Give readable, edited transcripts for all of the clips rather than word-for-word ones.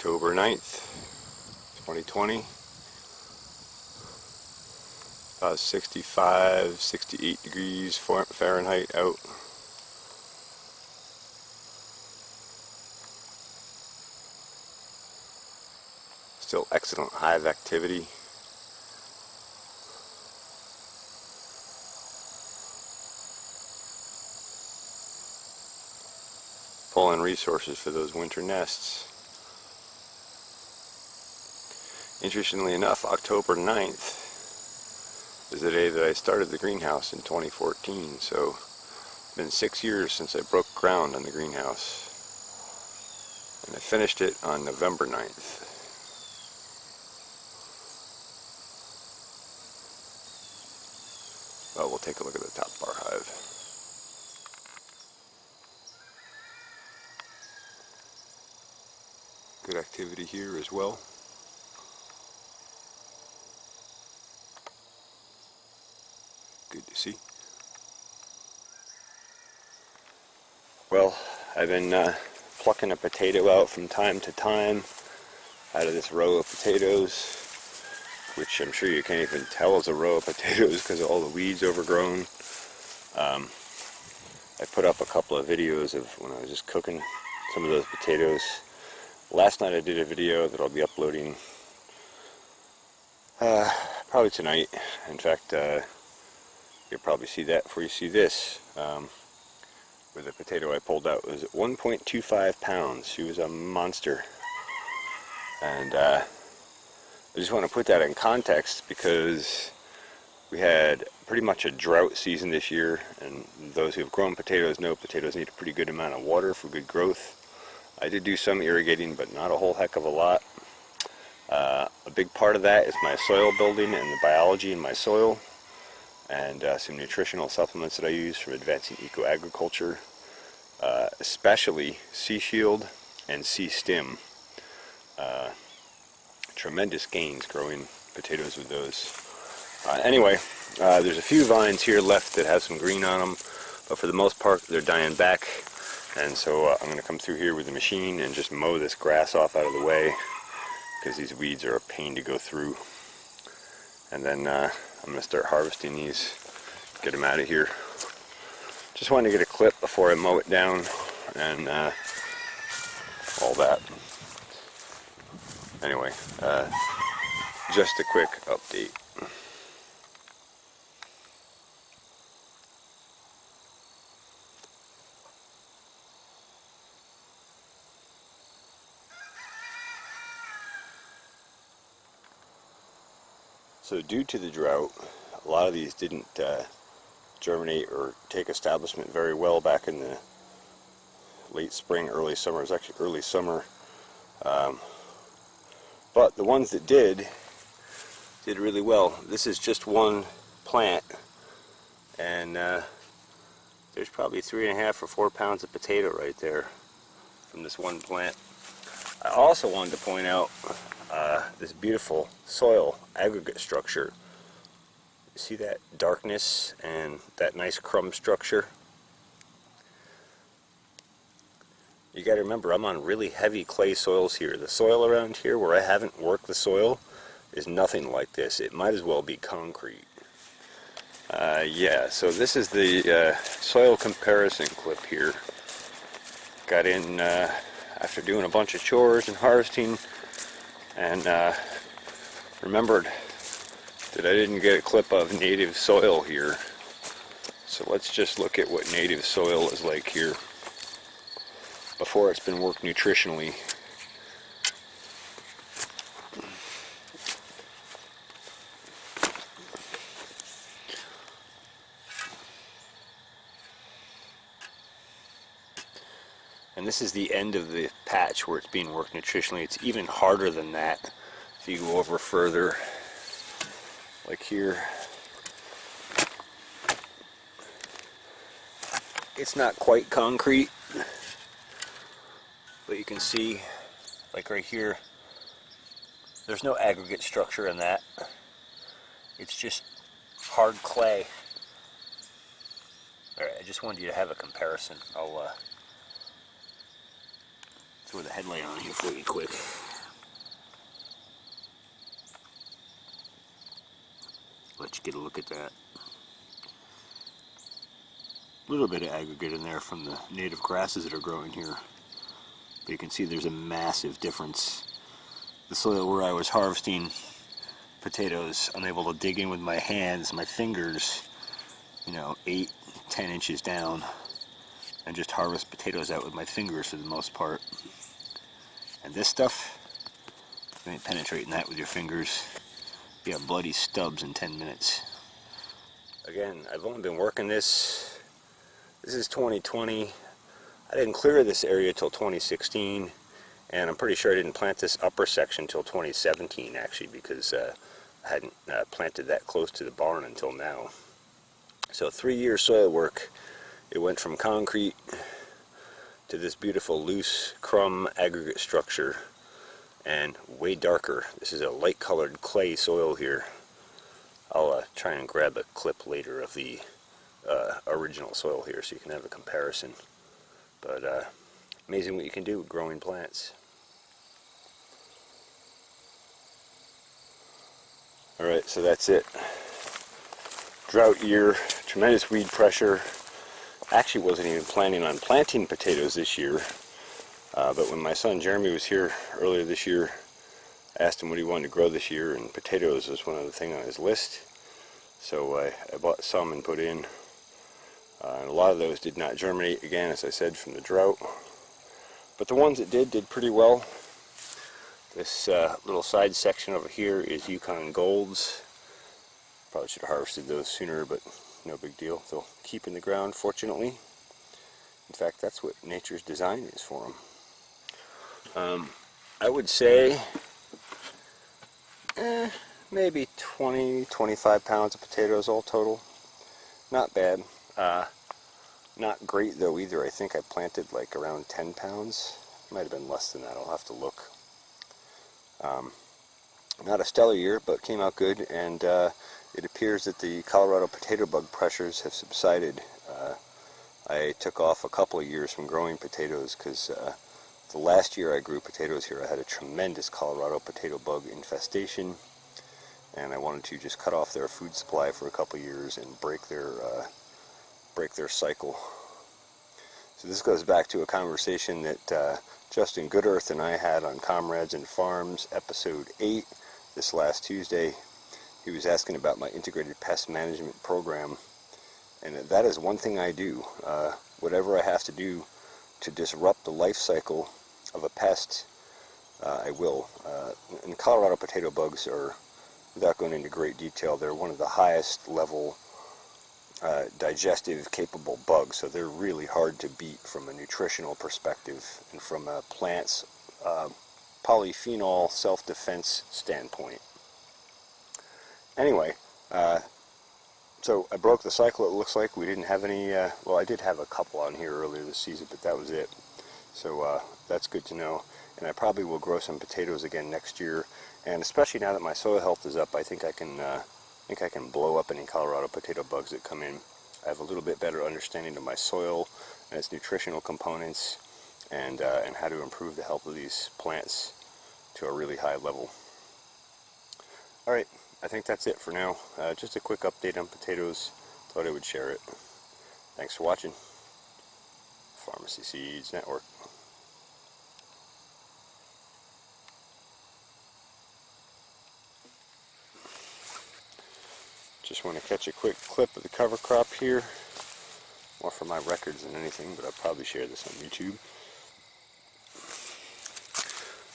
October 9th, 2020. About 65, 68 degrees Fahrenheit out. Still excellent hive activity. Pulling resources for those winter nests. Interestingly enough, October 9th is the day that I started the greenhouse in 2014, so it's been 6 years since I broke ground on the greenhouse. And I finished it on November 9th. Well, we'll take a look at the top of our hive. Good activity here as well. Good to see. Well, I've been plucking a potato out from time to time out of this row of potatoes, which I'm sure you can't even tell is a row of potatoes because of all the weeds overgrown. I put up a couple of videos of when I was just cooking some of those potatoes. Last night I did a video that I'll be uploading probably tonight. In fact, you'll probably see that before you see this. With the potato I pulled out, it was at 1.25 pounds. She was a monster. And I just want to put that in context because we had pretty much a drought season this year, and those who have grown potatoes know potatoes need a pretty good amount of water for good growth. I did do some irrigating, but not a whole heck of a lot. A big part of that is my soil building and the biology in my soil, and some nutritional supplements that I use from Advancing Eco-Agriculture, especially Sea Shield and Sea Stim. Tremendous gains growing potatoes with those. Anyway, there's a few vines here left that have some green on them, but for the most part they're dying back, and so I'm going to come through here with the machine and just mow this grass off out of the way because these weeds are a pain to go through. And then I'm going to start harvesting these, get them out of here. Just wanted to get a clip before I mow it down and all that. Anyway, just a quick update. So due to the drought, a lot of these didn't germinate or take establishment very well back in the late spring, early summer. It was actually early summer. But the ones that did really well. This is just one plant, and there's probably 3.5 or 4 pounds of potato right there from this one plant. I also wanted to point out this beautiful soil aggregate structure. You see that darkness and that nice crumb structure? You got to remember, I'm on really heavy clay soils here. The soil around here where I haven't worked the soil is nothing like this. It might as well be concrete. Yeah, so this is the soil comparison clip here. Got in after doing a bunch of chores and harvesting, and remembered that I didn't get a clip of native soil here. So let's just look at what native soil is like here before it's been worked nutritionally. And this is the end of the patch where it's being worked nutritionally. It's even harder than that if you go over further, like here. It's not quite concrete, but you can see, like right here, there's no aggregate structure in that. It's just hard clay. Alright, I just wanted you to have a comparison. I'll throw the headlight on here for you quick. let you get a look at that. A little bit of aggregate in there from the native grasses that are growing here. But you can see there's a massive difference. The soil where I was harvesting potatoes, I'm able to dig in with my hands, my fingers, 8, 10 inches down, and just harvest potatoes out with my fingers for the most part. And this stuff, you ain't penetrating that with your fingers. You have bloody stubs in 10 minutes. Again, I've only been working this. This is 2020. I didn't clear this area till 2016, and I'm pretty sure I didn't plant this upper section till 2017 actually, because I hadn't planted that close to the barn until now. So 3 years soil work. It went from concrete to this beautiful loose crumb aggregate structure, and way darker. This is a light colored clay soil here. I'll try and grab a clip later of the original soil here so you can have a comparison. But amazing what you can do with growing plants. Alright, so that's it. Drought year, tremendous weed pressure. Actually wasn't even planning on planting potatoes this year, but when my son Jeremy was here earlier this year, I asked him what he wanted to grow this year, and potatoes was one of the things on his list. So I bought some and put in. And a lot of those did not germinate, again, as I said, from the drought. But the ones that did pretty well. This little side section over here is Yukon Golds. Probably should have harvested those sooner, but no big deal. They'll keep in the ground, fortunately. In fact, that's what nature's design is for them. I would say maybe 20-25 pounds of potatoes all total. Not bad. Not great though either. I think I planted like around 10 pounds. Might have been less than that. I'll have to look. Not a stellar year, but came out good, and it appears that the Colorado potato bug pressures have subsided. I took off a couple of years from growing potatoes because the last year I grew potatoes here I had a tremendous Colorado potato bug infestation, and I wanted to just cut off their food supply for a couple of years and break their cycle. So this goes back to a conversation that Justin Goodearth and I had on Comrades and Farms episode 8 this last Tuesday. He was asking about my integrated pest management program, and that is one thing I do. Whatever I have to do to disrupt the life cycle of a pest, I will. And Colorado potato bugs are, without going into great detail, they're one of the highest level digestive capable bugs, so they're really hard to beat from a nutritional perspective and from a plant's polyphenol self-defense standpoint. Anyway, so I broke the cycle. It looks like we didn't have any, well, I did have a couple on here earlier this season, but that was it. So that's good to know, and I probably will grow some potatoes again next year, and especially now that my soil health is up, I think I can blow up any Colorado potato bugs that come in. I have a little bit better understanding of my soil and its nutritional components, and how to improve the health of these plants to a really high level. Alright, I think that's it for now. Just a quick update on potatoes. Thought I would share it. Thanks for watching. Farmacy Seeds Network. Just want to catch a quick clip of the cover crop here. More for my records than anything, but I'll probably share this on YouTube.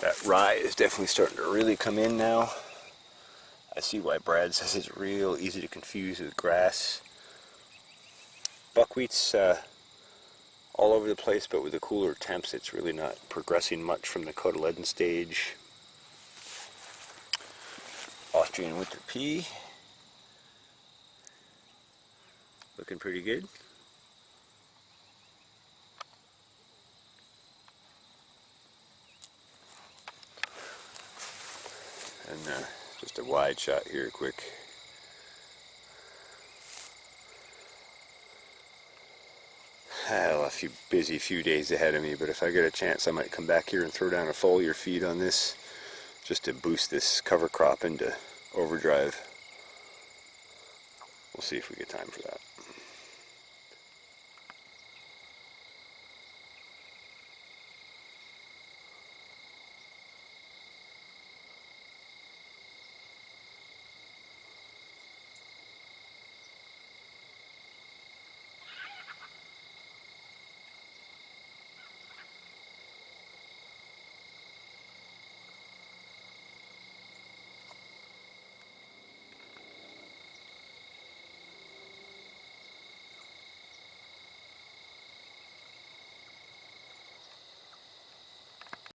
That rye is definitely starting to really come in now. I see why Brad says it's real easy to confuse with grass. Buckwheat's all over the place, but with the cooler temps it's really not progressing much from the cotyledon stage. Austrian winter pea. Looking pretty good. And just a wide shot here quick. I have a busy few days ahead of me, but if I get a chance I might come back here and throw down a foliar feed on this just to boost this cover crop into overdrive. We'll see if we get time for that.